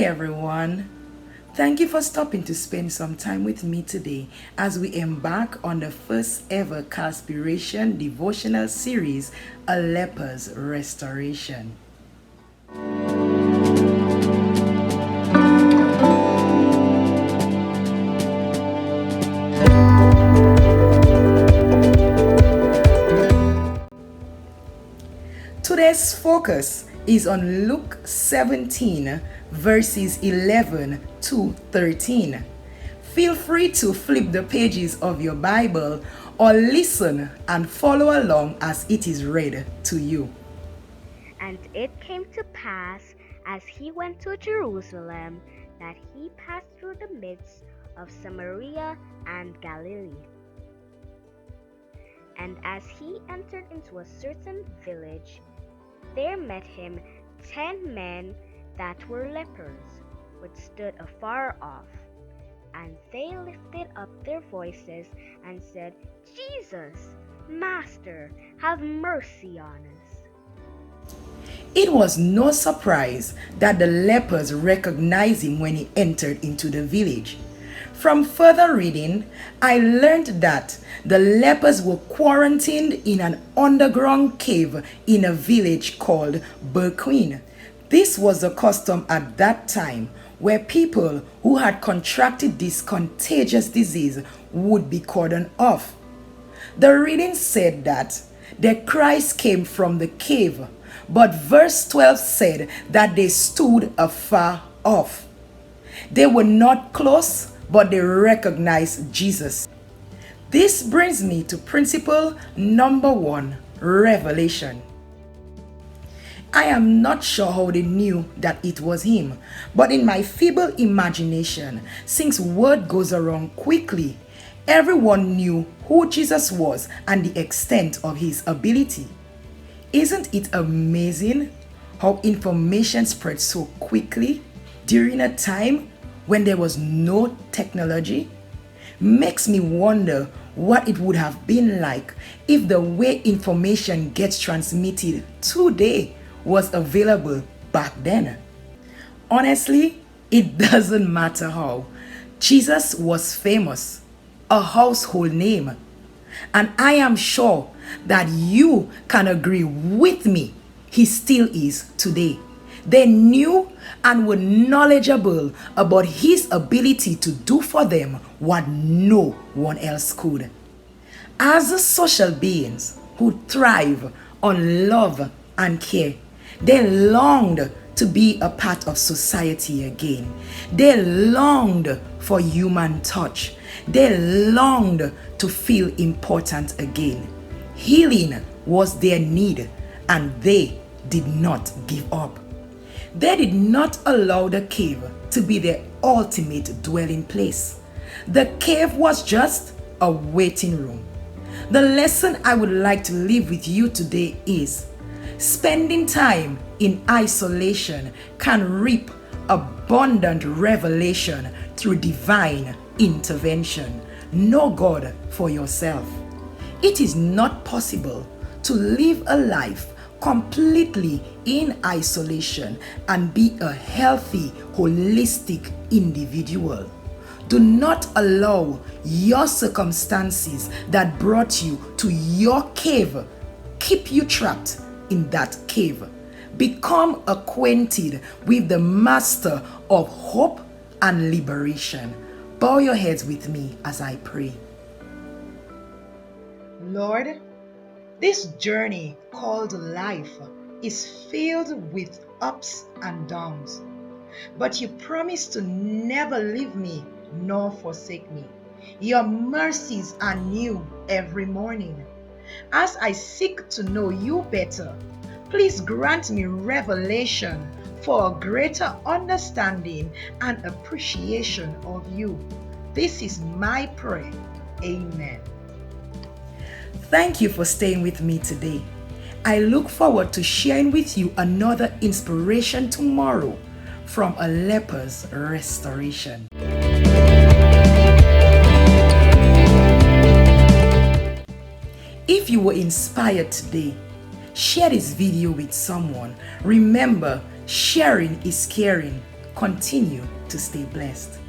everyone. Thank you for stopping to spend some time with me today as we embark on the first ever KalzSpiration devotional series, A Lepers Restoration. Today's focus is on Luke 17 verses 11 to 13. Feel free to flip the pages of your Bible or listen and follow along as it is read to you. And it came to pass, as he went to Jerusalem, that he passed through the midst of Samaria and Galilee. And as he entered into a certain village, there met him 10 men that were lepers, which stood afar off. And they lifted up their voices and said, Jesus, Master, have mercy on us. It was no surprise that the lepers recognized him when he entered into the village. From further reading, I learned that the lepers were quarantined in an underground cave in a village called Berquin. This was the custom at that time, where people who had contracted this contagious disease would be cordoned off. The reading said that their cries came from the cave, but verse 12 said that they stood afar off. They were not close, but they recognized Jesus. This brings me to principle number 1, revelation. I am not sure how they knew that it was him, but in my feeble imagination, since word goes around quickly, everyone knew who Jesus was and the extent of his ability. Isn't it amazing how information spread so quickly during a time when there was no technology? Makes me wonder what it would have been like if the way information gets transmitted today was available back then. Honestly, it doesn't matter how. Jesus was famous, a household name. And I am sure that you can agree with me, he still is today. They knew and were knowledgeable about his ability to do for them what no one else could. As social beings who thrive on love and care, they longed to be a part of society again. They longed for human touch. They longed to feel important again. Healing was their need, and they did not give up. They did not allow the cave to be their ultimate dwelling place. The cave was just a waiting room. The lesson I would like to leave with you today is spending time in isolation can reap abundant revelation through divine intervention. Know God for yourself. It is not possible to live a life completely in isolation and be a healthy, holistic individual. Do not allow your circumstances that brought you to your cave keep you trapped in that cave. Become acquainted with the Master of hope and liberation. Bow your heads with me as I pray. Lord, this journey called life is filled with ups and downs, but you promise to never leave me nor forsake me. Your mercies are new every morning. As I seek to know you better, please grant me revelation for a greater understanding and appreciation of you. This is my prayer. Amen. Thank you for staying with me today. I look forward to sharing with you another inspiration tomorrow from A Leper's Restoration. If you were inspired today, share this video with someone. Remember, sharing is caring. Continue to stay blessed.